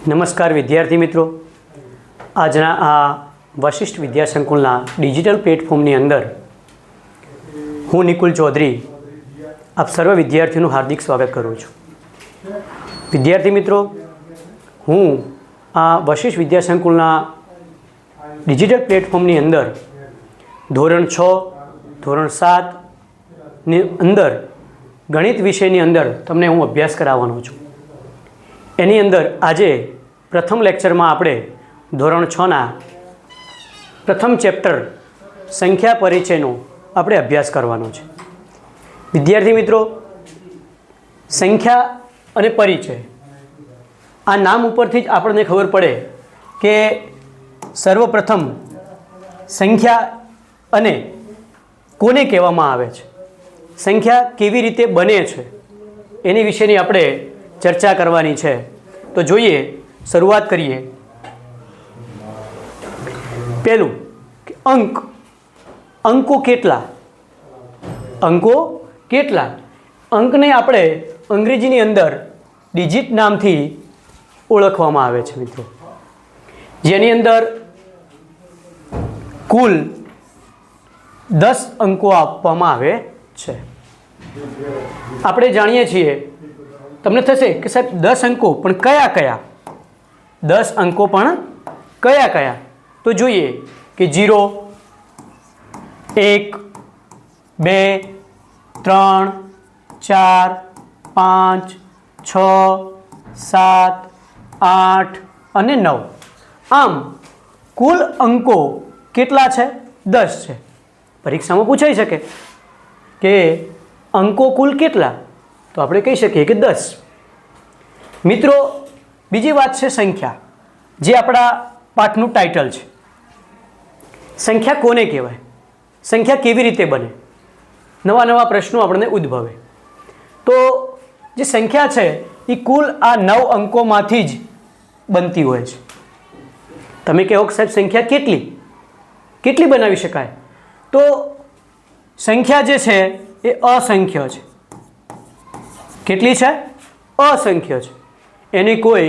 નમસ્કાર વિદ્યાર્થી મિત્રો, આજના આ વશિષ્ઠ વિદ્યા સંકુલના ડિજિટલ પ્લેટફોર્મની અંદર હું નિકુલ ચૌધરી આપ સર્વ વિદ્યાર્થીઓનું હાર્દિક સ્વાગત કરું છું. વિદ્યાર્થી મિત્રો, હું આ વશિષ્ઠ વિદ્યા સંકુલના ડિજિટલ પ્લેટફોર્મની અંદર ધોરણ 6, ધોરણ 7ની અંદર ગણિત વિષયની અંદર તમને હું અભ્યાસ કરાવવાનો છું. એની અંદર આજે પ્રથમ લેક્ચરમાં આપણે ધોરણ 6ના પ્રથમ ચેપ્ટર સંખ્યા પરિચયનો આપણે અભ્યાસ કરવાનો છે. વિદ્યાર્થી મિત્રો, સંખ્યા અને પરિચય આ નામ ઉપરથી જ આપણને ખબર પડે કે સર્વપ્રથમ સંખ્યા અને કોને કહેવામાં આવે છે, સંખ્યા કેવી રીતે બને છે એની વિશેની આપણે ચર્ચા કરવાની છે. તો જોઈએ, શરૂઆત કરીએ. પહેલું કે અંકો કેટલા? અંકને આપણે અંગ્રેજીની અંદર ડિજિટ નામથી ઓળખવામાં આવે છે મિત્રો, જેની અંદર કુલ 10 અંકો આપવામાં આવે છે. આપણે જાણીએ છીએ, તમને થશે કે સાહેબ 10 અંકો પણ કયા કયા? 10 અંકો પણ કયા કયા? તો જોઈએ કે 0, 1, 2, 3, 4, 5, 6, 7, 8 અને 9. આમ કુલ અંકો કેટલા છે? 10 છે. પરીક્ષામાં પૂછાઈ શકે કે અંકો કુલ કેટલા? તો આપણે કહી શકીએ કે 10. મિત્રો, બીજી વાત છે સંખ્યા, જે આપણા પાઠનું ટાઇટલ છે. સંખ્યા કોને કહેવાય? સંખ્યા કેવી રીતે બને? નવા નવા પ્રશ્નો આપણને ઉદ્ભવે. તો જે સંખ્યા છે એ કુલ આ 9 અંકોમાંથી જ બનતી હોય છે. તમે કહો કે સાહેબ સંખ્યા કેટલી બનાવી શકાય? તો સંખ્યા જે છે એ અસંખ્ય છે. કેટલી છે? અસંખ્ય છે. એની કોઈ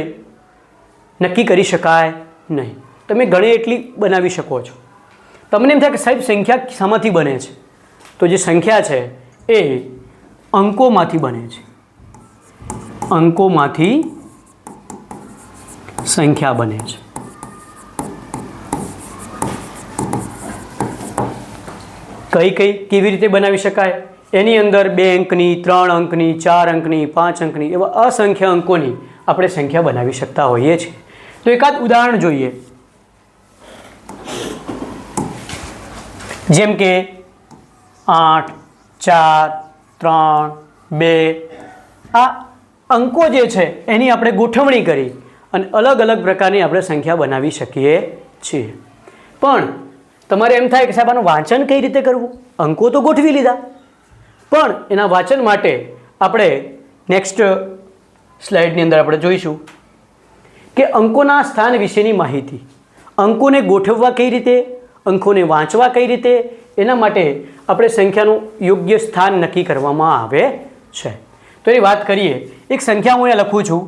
નક્કી કરી શકાય નહીં. તમે ગણે એટલી બનાવી શકો છો. તમને એમ થાય કે સાહેબ સંખ્યા શામાંથી બને છે? તો જે સંખ્યા છે એ અંકોમાંથી બને છે. અંકોમાંથી સંખ્યા બને છે. કેવી રીતે બનાવી શકાય? એની અંદર 2 અંકની, 3 અંકની, 4 અંકની, 5 અંકની એવા અસંખ્ય અંકોની આપણે સંખ્યા બનાવી શકતા હોઈએ છીએ. તો એકાદ ઉદાહરણ જોઈએ. જેમ કે 8, 4, 3, 2 આ અંકો જે છે એની આપણે ગોઠવણી કરી અને અલગ અલગ પ્રકારની આપણે સંખ્યા બનાવી શકીએ છીએ. પણ તમારે એમ થાય કે સાહેબ આનું વાંચન કઈ રીતે કરવું? અંકો તો ગોઠવી લીધા, પણ એના વાંચન માટે આપણે નેક્સ્ટ સ્લાઇડની અંદર આપણે જોઈશું કે અંકોના સ્થાન વિશેની માહિતી, અંકોને ગોઠવવા કઈ રીતે, અંકોને વાંચવા કઈ રીતે, એના માટે આપણે સંખ્યાનું યોગ્ય સ્થાન નક્કી કરવામાં આવે છે. તો એની વાત કરીએ. એક સંખ્યા હું અહીંયા લખું છું.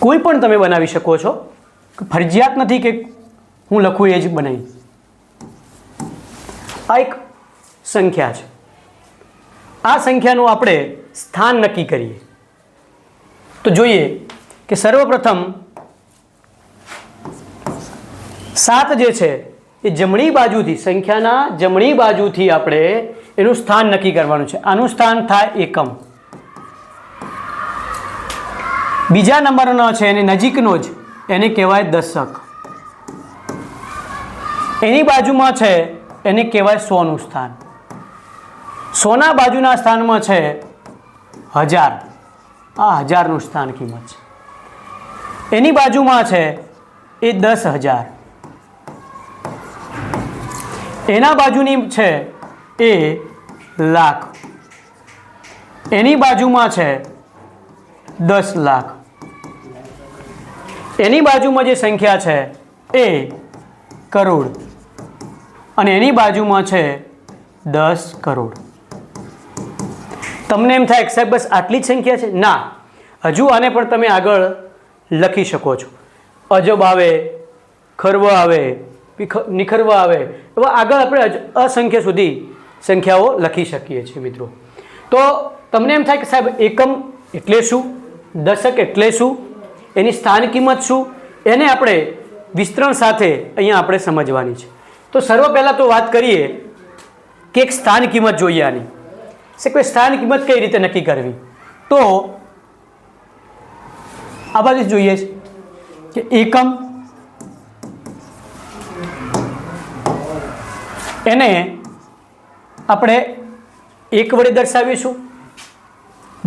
કોઈ પણ તમે બનાવી શકો છો, ફરજિયાત નથી કે હું લખું એ જ બનાવી. આ એક સંખ્યા છે. આ સંખ્યાનું આપણે સ્થાન નક્કી કરીએ. તો જોઈએ કે સર્વપ્રથમ 7 જે છે એ જમણી બાજુથી, સંખ્યાના જમણી બાજુથી આપણે એનું સ્થાન નક્કી કરવાનું છે. આનું સ્થાન થાય એકમ. બીજા નંબરનો છે એને નજીકનો જ, એને કહેવાય દશક. એની બાજુમાં છે એને કહેવાય 100નું સ્થાન. 100ના બાજુના સ્થાનમાં છે 1000. આ 1000નું સ્થાન કિંમત છે. એની બાજુમાં છે એ 10,000. એના બાજુની છે એ લાખ. એની બાજુમાં છે 10 લાખ. એની બાજુમાં જે સંખ્યા છે એ કરોડ. અને એની બાજુમાં છે 10 કરોડ. તમને એમ થાય કે સાહેબ બસ આટલી જ સંખ્યા છે? ના, હજુ આને પણ તમે આગળ લખી શકો છો. અજબ આવે, ખર્વ આવે, નિખર્વ આવે, એવા આગળ આપણે અસંખ્ય સુધી સંખ્યાઓ લખી શકીએ છીએ મિત્રો. તો તમને એમ થાય કે સાહેબ એકમ એટલે શું, દશક એટલે શું, એની સ્થાન કિંમત શું, એને આપણે વિસ્તરણ સાથે અહીંયા આપણે સમજવાની છે. તો સર્વ પહેલાં તો વાત કરીએ કે એક સ્થાન કિંમત જોઈએ આની. કોઈ સ્થાન કિંમત કઈ રીતે નક્કી કરવી? તો આ બાજુ જોઈએ કે એકમ એને આપણે 1 વડે દર્શાવીશું.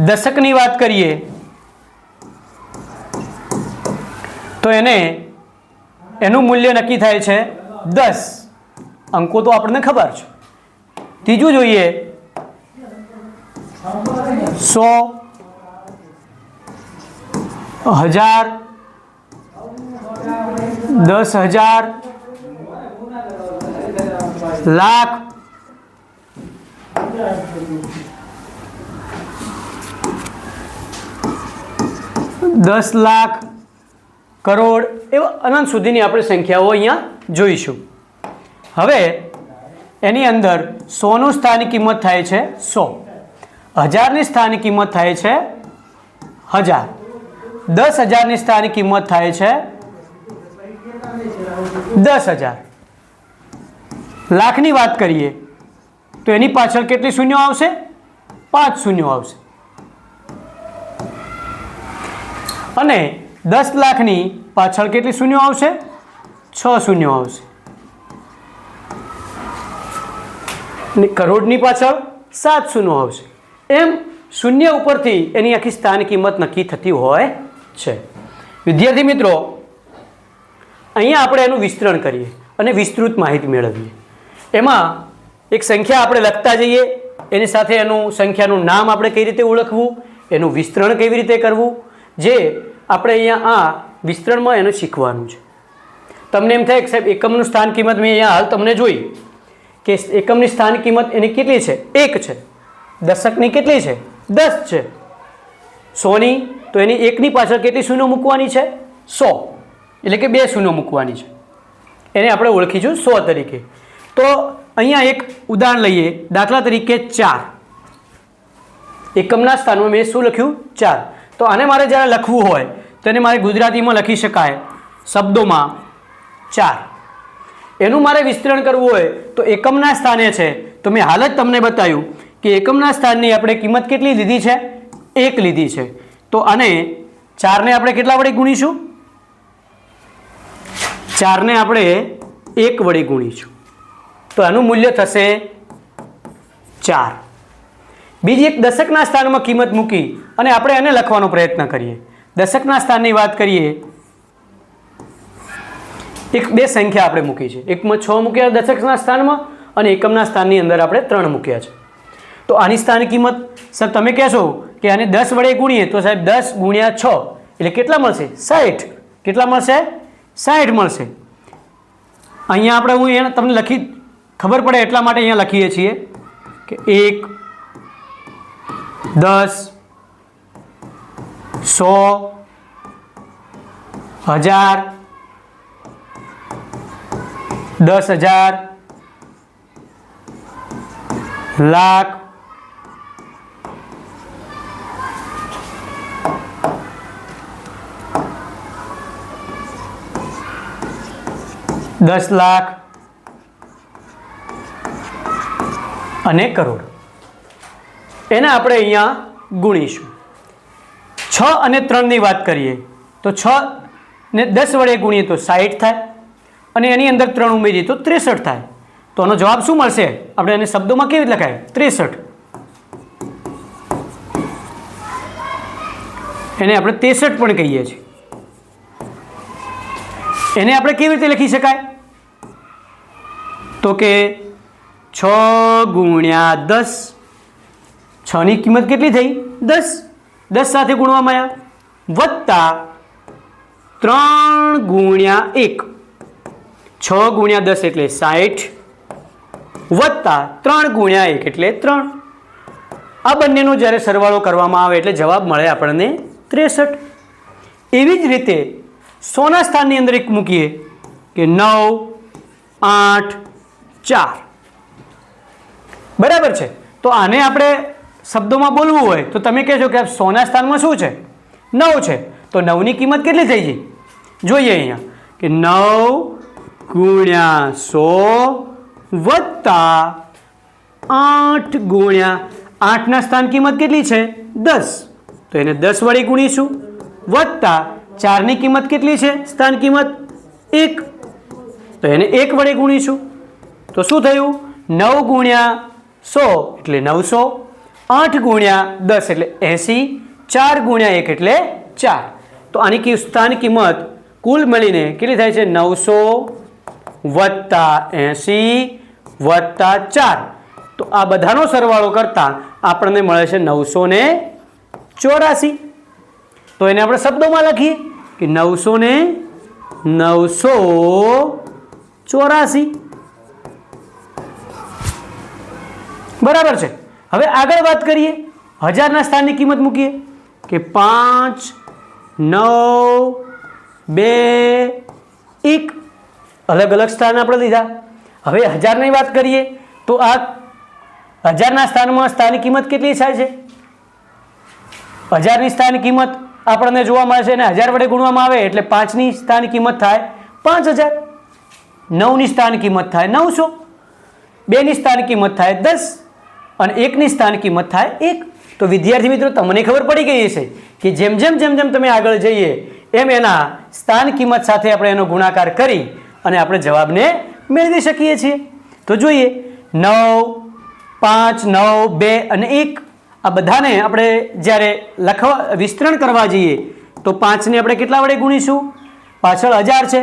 દશકની વાત કરીએ તો એનું મૂલ્ય નક્કી થાય છે 10. અંકો તો આપણને ખબર છે. ત્રીજું જોઈએ 100, 1000, 10,000, લાખ, 10 લાખ, કરોડ, એવા અનંત સુધીની આપણે સંખ્યાઓ અહીંયા જોઈશું. હવે એની અંદર 100નું સ્થાનિક કિંમત થાય છે 100, 1000ની સ્થાનિક કિંમત થાય છે 1000, 10,000ની સ્થાનિક કિંમત થાય છે 10,000. લાખની વાત કરીએ તો એની પાછળ કેટલી શૂન્યો આવશે? 5 શૂન્યો આવશે. અને 10 લાખની પાછળ કેટલી શૂન્યો આવશે? 6 શૂન્યો આવશે. કરોડની પાછળ 7 શૂન્યો આવશે. એમ શૂન્ય ઉપરથી એની આખી સ્થાન કિંમત નક્કી થતી હોય છે. વિદ્યાર્થી મિત્રો, અહીંયા આપણે એનું વિસ્તરણ કરીએ અને વિસ્તૃત માહિતી મેળવીએ. એમાં એક સંખ્યા આપણે લખતા જઈએ, એની સાથે એનું સંખ્યાનું નામ આપણે કઈ રીતે ઓળખવું, એનું વિસ્તરણ કેવી રીતે કરવું, જે આપણે અહીંયા આ વિસ્તરણમાં એને શીખવાનું છે. તમને એમ થાય કે સાહેબ એકમનું સ્થાન કિંમત મેં અહીંયા હાલ તમને જોઈ કે એકમની સ્થાન કિંમત એની કેટલી છે? 1 છે. દશકની કેટલી છે? 10 છે. 100ની તો એની 1ની પાછળ કેટલી શૂન્ય મૂકવાની છે? 100, એટલે કે 2 શૂન્ય મૂકવાની છે. એને આપણે ઓળખીશું 100 તરીકે. તો અહીંયા એક ઉદાહરણ લઈએ. દાખલા તરીકે 4. એકમના સ્થાનમાં મેં શું લખ્યું? 4. તો આને મારે જ્યારે લખવું હોય તો એને મારે ગુજરાતીમાં લખી શકાય શબ્દોમાં 4. એનું મારે વિસ્તરણ કરવું હોય તો એકમના સ્થાને છે, તો મેં હાલ જ તમને બતાવ્યું કે એકમના સ્થાનની આપણે કિંમત કેટલી લીધી છે? 1 લીધી છે. તો આને 4ને આપણે કેટલા વડે ગુણીશું? 4ને આપણે 1 વડે ગુણીશું, તો આનું મૂલ્ય થશે 4. બીજી એક દશકના સ્થાનમાં કિંમત મૂકી અને આપણે એને લખવાનો પ્રયત્ન કરીએ. દશકના સ્થાનની વાત કરીએ, બે સંખ્યા આપણે મૂકી છે. એકમાં 6 મૂક્યા દશકના સ્થાનમાં અને એકમના સ્થાનની અંદર આપણે 3 મૂક્યા છે. તો આની સ્થાનિક કિંમત સાહેબ તમે કહેશો કે આને 10 વડે ગુણીએ તો સાહેબ 10 ગુણ્યા 6 એટલે કેટલા મળશે? 60. કેટલા મળશે? 60 મળશે. અહીંયા આપણે હું એને તમને લખી ખબર પડે એટલા માટે અહીંયા લખીએ છીએ કે 1, 10, 100, 1000, 10,000, લાખ, 10 લાખ અને કરોડ. એને આપણે અહીંયા ગુણીશું. 6 અને 3ની વાત કરીએ તો 6 ને 10 વડે ગુણીએ તો 60 થાય અને એની અંદર 3 ઉમેરીએ તો 63 થાય. તો આનો જવાબ શું મળશે? આપણે એને શબ્દોમાં કેવી રીતે લખાય? 63. એને આપણે 63 પણ કહીએ છીએ. એને આપણે કેવી રીતે લખી શકાય? તો કે 6 ગુણ્યા 10. 6ની કિંમત કેટલી થઈ? 10. 10 સાથે ગુણવામાં આવ્યા વત્તા 3 ગુણ્યા 1. 6 ગુણ્યા 10 એટલે 60 વત્તા 3 ગુણ્યા 1 એટલે 3. આ બંનેનો જ્યારે સરવાળો કરવામાં આવે એટલે જવાબ મળે આપણને 63. એવી જ રીતે 100ના સ્થાનની અંદર એક મૂકીએ કે 9, 8, 4. બરાબર છે. તો આને આપણે શબ્દોમાં બોલવું હોય તો તમે કહેશો કે 100ના સ્થાનમાં શું છે? 9 છે. તો 9ની કિંમત કેટલી થઈ ગઈ? જોઈએ અહીંયા કે 9 ગુણ્યા 100 વત્તા 8 ગુણ્યા 8ના સ્થાન કિંમત કેટલી છે? 10. તો એને 10 વડે ગુણીશું વત્તા 4ની કિંમત કેટલી છે? સ્થાન કિંમત 1. તો એને 1 વડે ગુણીશું તો શું થયું? 9 ગુણ્યા 100 એટલે 900, 8 ગુણ્યા 10 એટલે 80, 4 ગુણ્યા 1 એટલે 4. તો આની સ્થાન કિંમત કુલ મળીને કેટલી થાય છે? 900 વત્તા 80 વત્તા 4. તો આ બધાનો સરવાળો કરતા આપણને મળે છે 984. તો એને આપણે શબ્દોમાં લખીએ કે 984. બરાબર છે. હવે આગળ વાત કરીએ, 1000ના સ્થાનની કિંમત મૂકીએ કે 5, 9, 2, 1. અલગ અલગ સ્થાન આપણે લીધા. હવે 1000ની વાત કરીએ તો આ 1000ના સ્થાનમાં સ્થાનની કિંમત કેટલી થાય છે? 1000ની સ્થાન કિંમત આપણને જોવા મળે છે અને 1000 વડે ગુણવામાં આવે એટલે 5ની સ્થાન કિંમત થાય 5000, 9ની સ્થાન કિંમત થાય 900, 2ની સ્થાન કિંમત થાય 10 અને 1ની સ્થાન કિંમત થાય 1. તો વિદ્યાર્થી મિત્રો તમને ખબર પડી ગઈ હશે કે જેમ જેમ તમે આગળ જઈએ એમ એના સ્થાન કિંમત સાથે આપણે એનો ગુણાકાર કરી અને આપણે જવાબને મેળવી શકીએ છીએ. તો જોઈએ 9, 5, 9, 2 અને 1 આ બધાને આપણે જ્યારે વિસ્તરણ કરવા જઈએ તો 5ને આપણે કેટલા વડે ગુણીશું? પાછળ 1000 છે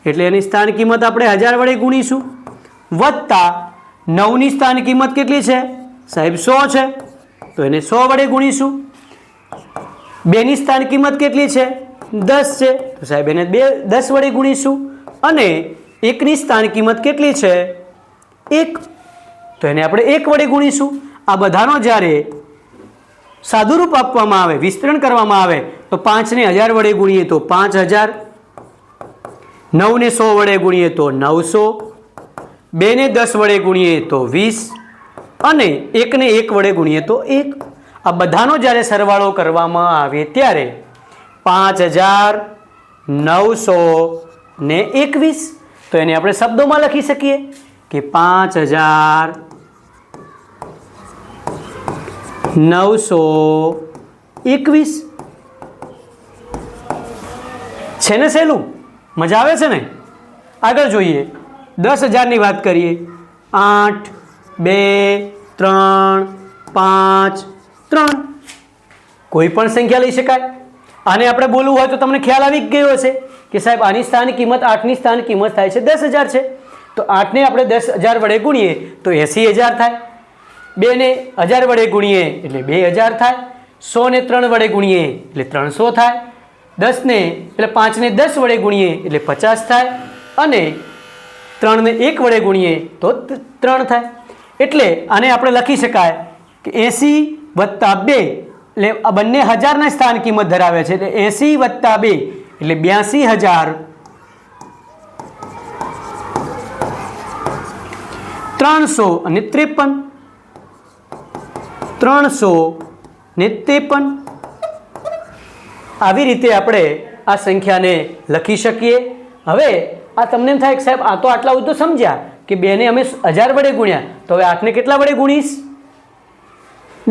એટલે એની સ્થાન કિંમત આપણે 1000 વડે ગુણીશું વત્તા 9ની સ્થાન કિંમત કેટલી છે? સાહેબ 100 છે તો એને 100 વડે ગુણીશું. 2ની સ્થાન કિંમત કેટલી છે? 10 છે તો સાહેબ એને 10 વડે ગુણીશું અને 1ની સ્થાન કિંમત કેટલી છે? 1 તો એને આપણે 1 વડે ગુણીશું. આ બધાનો જ્યારે સાદુરૂપ આપવામાં આવે, વિસ્તરણ કરવામાં આવે તો 5ને 1000 વડે ગુણીએ તો 5000, 9ને 100 વડે ગુણીએ તો 900, 2ને 10 વડે ગુણીએ તો 20 અને 1ને 1 વડે ગુણીએ તો 1. આ બધાનો જ્યારે સરવાળો કરવામાં આવે ત્યારે 5921. તો એને આપણે શબ્દોમાં લખી શકીએ કે 5921. છે ને સહેલું? મજા આવે છે ને? આગળ જોઈએ 10000ની વાત કરીએ. 8, 2, 3, 5, 3. કોઈ પણ સંખ્યા લઈ શકાય. આને આપણે બોલવું હોય તો તમને ખ્યાલ આવી ગયો હશે કે સાહેબ આની સ્થાન કિંમત 8ની સ્થાન કિંમત થાય છે 10000 છે. તો 8ને આપણે 10000 વડે ગુણીએ તો 80000 થાય. 2ને 1000 વડે ગુણીએ એટલે 2000 થાય. 100ને 3 વડે ગુણીએ એટલે 300 થાય. 5ને 10 વડે ગુણીએ એટલે 50 થાય અને 3ને 1 વડે ગુણીએ તો 3 થાય. એટલે આને આપણે લખી શકાય કે 80 વત્તા 2 એટલે આ બંને 1000ના સ્થાન કિંમત ધરાવે છે એટલે 80 વત્તા 2 એટલે 82353. 353. આવી રીતે આપણે આ સંખ્યાને લખી શકીએ. હવે આ તમને એમ થાય કે સાહેબ આ તો આટલા બધું તો સમજ્યા કે 2ને અમે 1000 વડે ગુણ્યા તો હવે 8ને કેટલા વડે ગુણીશ?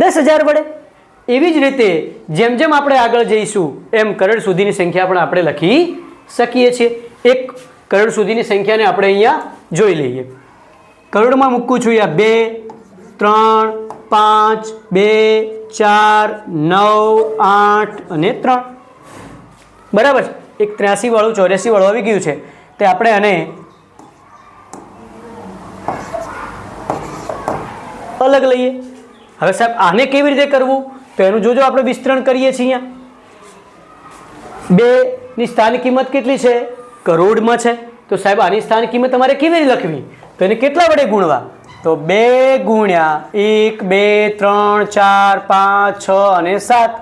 10000 વડે. એવી જ રીતે જેમ જેમ આપણે આગળ જઈશું એમ કરોડ સુધીની સંખ્યા પણ આપણે લખી શકીએ છીએ. 1 કરોડ સુધીની સંખ્યાને આપણે અહીંયા જોઈ લઈએ. કરોડમાં મૂકું છું અહીંયા 2, 3, 5, 2, 4, 9, 8 અને 3. બરાબર છે. એક 83 વાળું 84 વાળું આવી ગયું છે તે આપણે આને અલગ લઈએ. હવે સાહેબ આને કેવી રીતે કરવું તો એનું જોજો આપણે વિસ્તરણ કરીએ છીએ. અહીંયા 2ની સ્થાન કિંમત કેટલી છે? કરોડમાં છે. તો સાહેબ આની સ્થાન કિંમત તમારે કેવી રીતે લખવી તો એને કેટલા વડે ગુણવા તો તો 2 ગુણ્યા 1 2 3 4 5 6 અને 7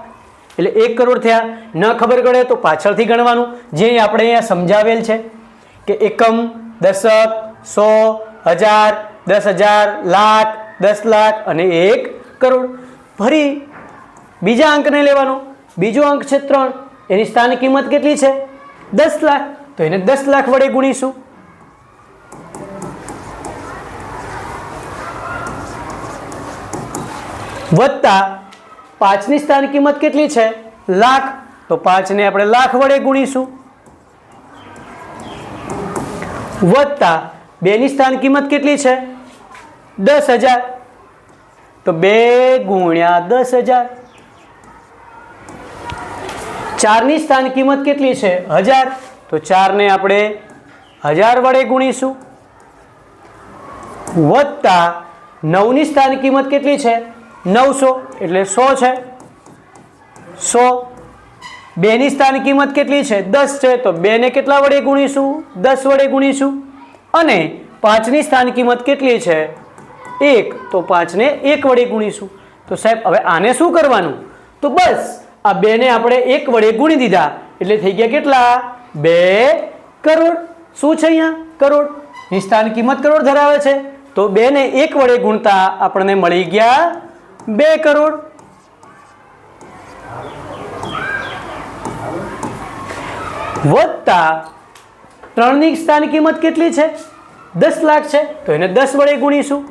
એટલે 1 કરોડ થયા. ન ખબર પડે તો પાછળથી ગણવાનું, જે આપણે અહીંયા સમજાવેલ છે કે એકમ, દશક, 100, 1000, 10,000, લાખ, 10 લાખ અને 1 કરોડ. ફરી બીજા અંકને લેવાનો. બીજો અંક છે 3, એની સ્થાન કિંમત કેટલી છે? 10 લાખ. તો એને 10 લાખ વડે ગુણીશું. વત્તા 5 ની સ્થાન કિંમત કેટલી છે? લાખ. તો 5 ને આપણે લાખ વડે ગુણીશું. વત્તા 2 ની સ્થાન કિંમત કેટલી છે? 10,000. તો 2 ગુણ્યા 10,000. 4 ની સ્થાન કિંમત કેટલી છે? 1000. તો 4 ને આપણે 1000 વડે ગુણીશું. વત્તા 9 ની સ્થાન કિંમત કેટલી છે? 900 એટલે 100 છે. 100. 2 ની સ્થાન કિંમત કેટલી છે? 10 છે. તો 2 ને કેટલા વડે ગુણીશું? 10 વડે ગુણીશું. અને 5 ની સ્થાન કિંમત કેટલી છે? 1. તો 5 ને 1 વડે ગુણીશું. તો સાહેબ હવે આને શું કરવાનું? તો બસ આ 2 ને આપણે 1 વડે ગુણી દીધા એટલે થઈ ગયા કેટલા? 2 કરોડ. શું છે અહીંયા? કરોડ. ની સ્થાન કિંમત કરોડ ધરાવે છે. તો 2 ને 1 વડે ગુણતા આપણને મળી ગયા 2 કરોડ. વત્તા 3 ની સ્થાન કિંમત કેટલી છે? 10 લાખ છે. તો એને 10 વડે ગુણીશું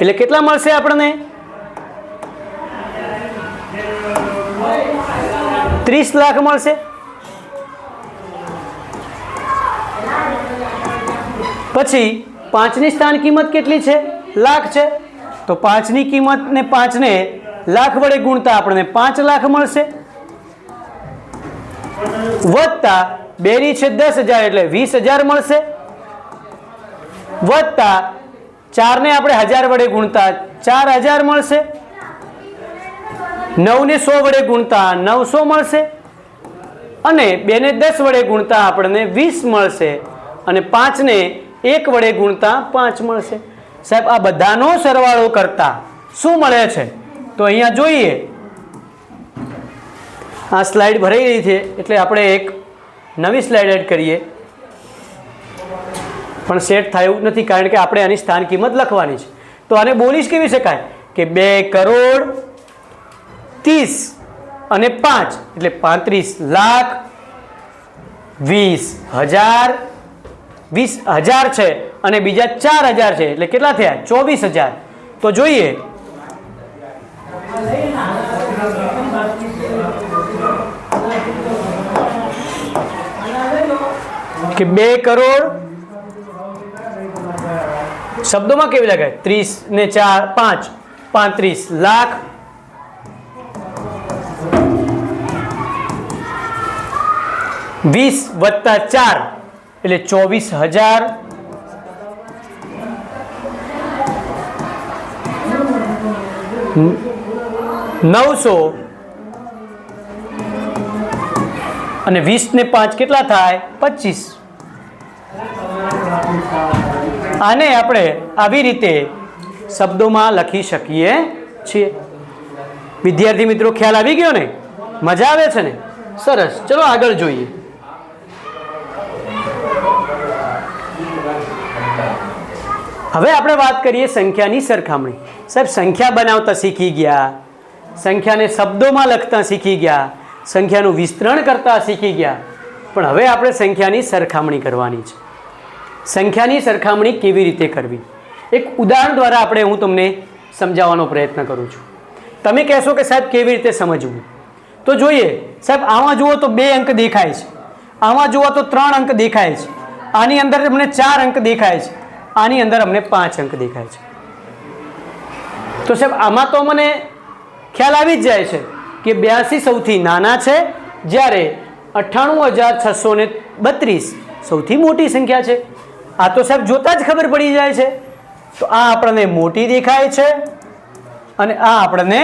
એટલે કેટલા મળશે આપણને? 30 લાખ મળશે. પછી 5 ની સ્થાન કિંમત કેટલી છે? લાખ છે. તો 5 ની કિંમત ને 5 ને લાખ વડે ગુણતા આપણને 5 લાખ મળશે. વત્તા 2 ની છે 10,000 એટલે 20,000 મળશે. વત્તા 4 ને આપણે 1000 વડે ગુણતા 4,000 મળશે. 9 ને 100 વડે ગુણતા 900 મળશે. અને 2 ને 10 વડે ગુણતા આપણને 20 મળશે. અને 5 ને 1 વડે ગુણતા 5 મળશે. સાહેબ આ બધાનો સરવાળો કરતા શું મળે છે? તો અહીંયા જોઈએ. આ સ્લાઇડ ભરાઈ રહી છે એટલે આપણે એક નવી સ્લાઇડ એડ કરીએ, પણ સેટ થાય એવું નથી કારણ કે આપણે આની સ્થાન કિંમત લખવાની છે. તો આને બોલીશ કેવી શકાય કે 2 કરોડ 30 અને 5 એટલે 35 લાખ 20,000. 20,000 છે અને બીજા 4,000 છે એટલે કેટલા થયા? 24,000. તો જોઈએ કે 2 કરોડ શબ્દોમાં કેવી લગાય? 30 ને 4 5 35 લાખ 20 વત્તા 4 એટલે 24,000. નવસો અને 20 ને 5 કેટલા થાય? 25. આને આપણે આવી રીતે શબ્દોમાં લખી શકીએ છીએ. વિદ્યાર્થી મિત્રો ખ્યાલ આવી ગયો ને? મજા આવે છે ને? સરસ. ચલો આગળ જોઈએ. હવે આપણે વાત કરીએ સંખ્યાની સરખામણી. સાહેબ સંખ્યા બનાવતા શીખી ગયા, સંખ્યાને શબ્દોમાં લખતા શીખી ગયા, સંખ્યાનું વિસ્તરણ કરતા શીખી ગયા, પણ હવે આપણે સંખ્યાની સરખામણી કરવાની છે. સંખ્યાની સરખામણી કેવી રીતે કરવી એક ઉદાહરણ દ્વારા આપણે હું તમને સમજાવવાનો પ્રયત્ન કરું છું. તમે કહેશો કે સાહેબ કેવી રીતે સમજવું? તો જોઈએ. સાહેબ આમાં જુઓ તો 2 અંક દેખાય છે, આમાં જુઓ તો 3 અંક દેખાય છે, આની અંદર અમને 4 અંક દેખાય છે, આની અંદર અમને 5 અંક દેખાય છે. તો સાહેબ આમાં તો મને ખ્યાલ આવી જ જાય છે કે 82 સૌથી નાના છે, જ્યારે 98,632 સૌથી મોટી સંખ્યા છે. આ તો સાહેબ જોતા જ ખબર પડી જાય છે. તો આ આપણને મોટી દેખાય છે અને આ આપણને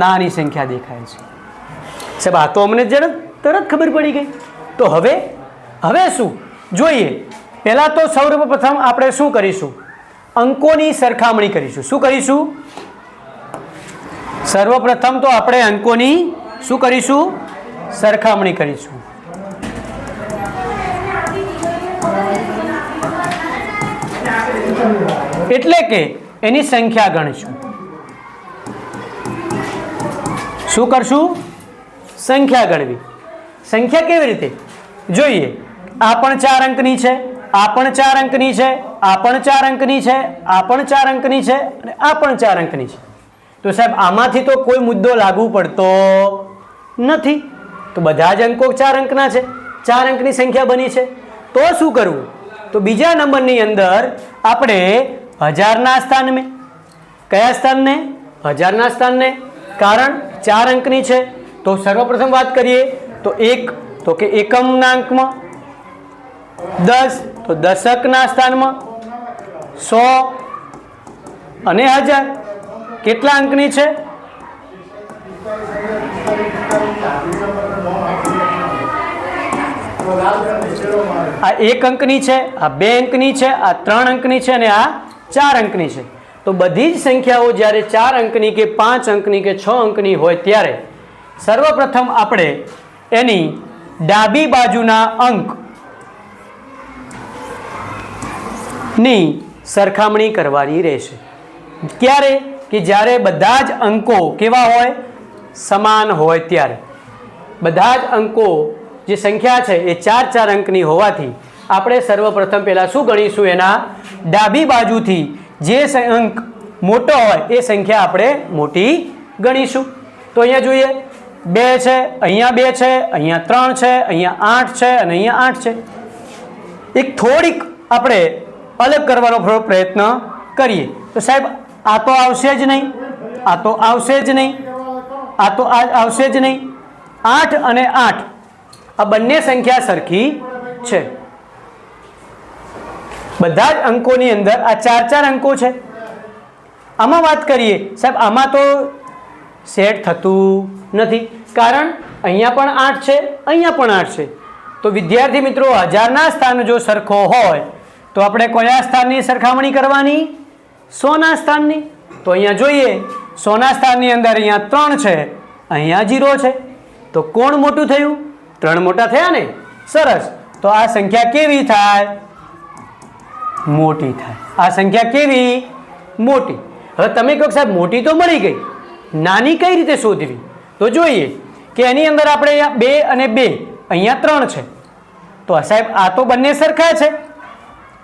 નાની સંખ્યા દેખાય છે. સાહેબ આ તો અમને તરત ખબર પડી ગઈ. તો હવે શું જોઈએ પહેલા તો સૌપ્રથમ આપણે શું કરીશું? અંકોની સરખામણી કરીશું. શું કરીશું? સર્વપ્રથમ તો આપણે અંકોની શું કરીશું? સરખામણી કરીશું. એટલે કે એની સંખ્યા ગણીશું. શું કરશું? સંખ્યા ગણવી. સંખ્યા કેવી રીતે? જોઈએ. આ પણ 4 અંકની છે, આ પણ 4 અંકની છે, આ પણ 4 અંકની છે, આ પણ 4 અંકની છે અને આ પણ 4 અંકની છે. તો સાહેબ આમાંથી તો કોઈ મુદ્દો લાગુ પડતો નથી. તો બધા જ અંકો 4 અંકના છે, 4 અંકની સંખ્યા બની છે. તો શું કરવું? તો બીજા નંબરની અંદર આપણે હજારના સ્થાનને, કયા સ્થાનને? હજારના સ્થાનને. કારણ 4 અંકની છે. તો સર્વપ્રથમ વાત કરીએ તો 1 તો કે એકમના અંકમાં, 10 તો દશકના સ્થાનમાં, 100 અને 1000 કેટલા અંકની છે? આ 1 અંકની છે, આ 2 અંકની છે, આ 3 અંકની છે અને આ 4 અંકની છે. તો બધી જ સંખ્યાઓ જ્યારે 4 અંકની કે 5 અંકની કે 6 અંકની હોય ત્યારે સર્વપ્રથમ આપણે એની ડાબી બાજુના અંક ની સરખામણી કરવાની રહેશે. ક્યારે? કે જ્યારે બધા જ અંકો કેવા હોય? સમાન હોય ત્યારે. બધા જ અંકો જે સંખ્યા છે એ 4 અંકની હોવાથી આપણે સર્વપ્રથમ પહેલાં શું ગણીશું? એના ડાબી બાજુથી જે અંક મોટો હોય એ સંખ્યા આપણે મોટી ગણીશું. તો અહીંયા જોઈએ 2 છે, અહીંયા 2 છે, અહીંયા 3 છે, અહીંયા 8 છે અને અહીંયા 8 છે. એક થોડીક આપણે અલગ કરવાનો થોડો પ્રયત્ન કરીએ તો સાહેબ આ તો આવશે જ નહીં, આ તો આવશે જ નહીં, આ તો આવશે જ નહીં. 8 અને 8 આ બંને સંખ્યા સરખી છે. બધા જ અંકોની અંદર આ 4 અંકો છે. આમાં વાત કરીએ સાહેબ આમાં તો સેટ થતું નથી. કારણ અહીંયા પણ 8 છે, અહીંયા પણ 8 છે. તો વિદ્યાર્થી મિત્રો હજારના સ્થાન જો સરખો હોય તો આપણે કયા સ્થાનની સરખામણી કરવાની? 100ના સ્થાનની. તો અહીંયા જોઈએ 100ના સ્થાનની અંદર અહીંયા 3 છે, અહીંયા 0 છે. તો કોણ મોટું થયું? 3 મોટા થયા ને? સરસ. તો આ સંખ્યા કેવી થાય? મોટી થાય. આ સંખ્યા કેવી? મોટી. હવે તમે કહો સાહેબ મોટી તો મળી ગઈ, નાની કઈ રીતે શોધવી? તો જોઈએ કે એની અંદર આપણે અહીંયા 2 અને 2, અહીંયા 3 છે. તો સાહેબ આ તો બંને સરખા છે.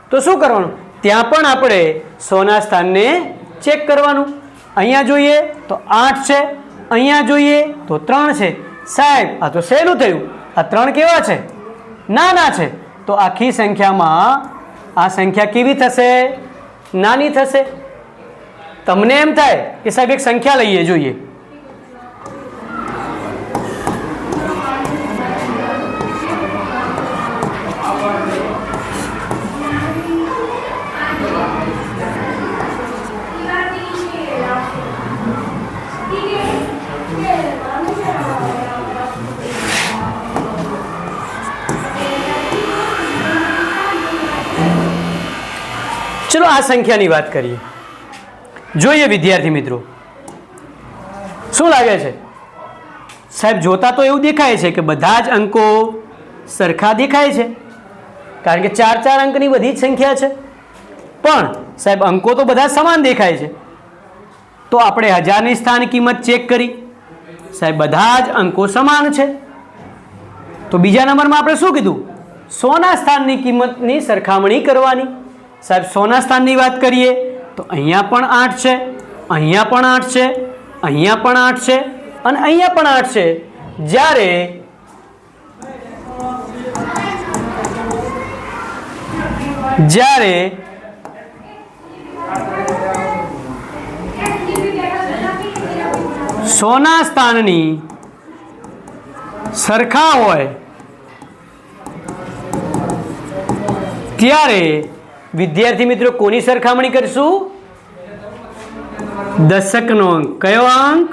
તો શું કરવાનું? ત્યાં પણ આપણે 100ના સ્થાનને ચેક કરવાનું. અહીંયા જોઈએ તો 8 છે, અહીંયા જોઈએ તો 3 છે. સાહેબ આ તો સહેલું થયું. આ 3 કેવા છે? નાના છે. તો આખી સંખ્યામાં આ સંખ્યા કેવી થશે? નાની થશે. તમને એમ થાય કે સાહેબ એક સંખ્યા લઈએ જોઈએ. ચલો આ સંખ્યાની વાત કરીએ. જોઈએ વિદ્યાર્થી મિત્રો શું લાગે છે? સાહેબ જોતા તો એવું દેખાય છે કે બધા જ અંકો સરખા દેખાય છે, કારણ કે 4 અંકની બધી જ સંખ્યા છે. પણ સાહેબ અંકો તો બધા સમાન દેખાય છે. તો આપણે હજારની સ્થાન કિંમત ચેક કરી. સાહેબ બધા જ અંકો સમાન છે. તો બીજા નંબરમાં આપણે શું કીધું? 100ના સ્થાનની કિંમતની સરખામણી કરવાની. સાહેબ 100ના સ્થાનની વાત કરીએ તો અહીંયા પણ 8 છે, અહીંયા પણ 8 છે, અહીંયા પણ 8 છે અને અહીંયા પણ 8 છે. જ્યારે 100ના સ્થાનની સરખા હોય ત્યારે વિદ્યાર્થી મિત્રો કોની સરખામણી કરશું? દશકનો અંક. કયો અંક?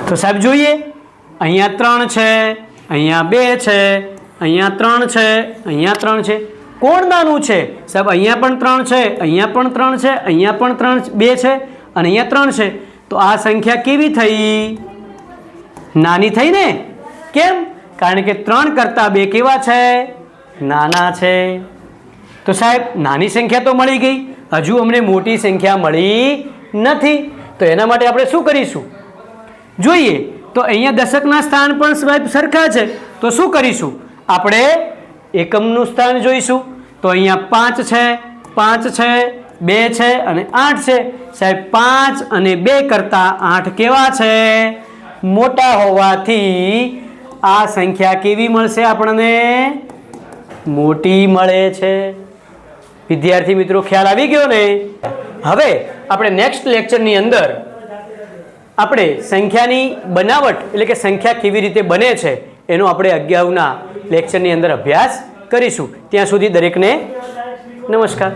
તો સાહેબ જોઈએ, અહીંયા 3 છે, અહીંયા 2 છે, અહીંયા 3 છે, અહીંયા 3 છે. કોણ નાનું છે? સાહેબ અહીંયા પણ 3 છે, અહીંયા પણ 3 છે, અહીંયા પણ 2 છે અને અહીંયા 3 છે. તો આ સંખ્યા કેવી થઈ? નાની થઈ ને. કેમ? કારણ કે 3 કરતાં 2 કેવા છે? નાના છે. તો સાહેબ નાની સંખ્યા તો મળી ગઈ, હજુ અમને મોટી સંખ્યા મળી નથી. તો એના માટે આપણે શું કરીશું જોઈએ. તો અહીંયા દશકના સ્થાન પણ સાહેબ સરખા છે. તો શું કરીશું? આપણે એકમનું સ્થાન જોઈશું. તો અહીંયા 5 છે, 5 છે, 2 છે અને 8 છે. સાહેબ 5 અને 2 કરતાં 8 કેવા છે? મોટા હોવાથી આ સંખ્યા કેવી મળશે આપણને? મોટી મળે છે. વિદ્યાર્થી મિત્રો ખ્યાલ આવી ગયો ને? હવે આપણે નેક્સ્ટ લેક્ચરની અંદર આપણે સંખ્યાની બનાવટ એટલે કે સંખ્યા કેવી રીતે બને છે એનો આપણે અગાઉના લેક્ચરની અંદર અભ્યાસ કરીશું. ત્યાં સુધી દરેકને નમસ્કાર.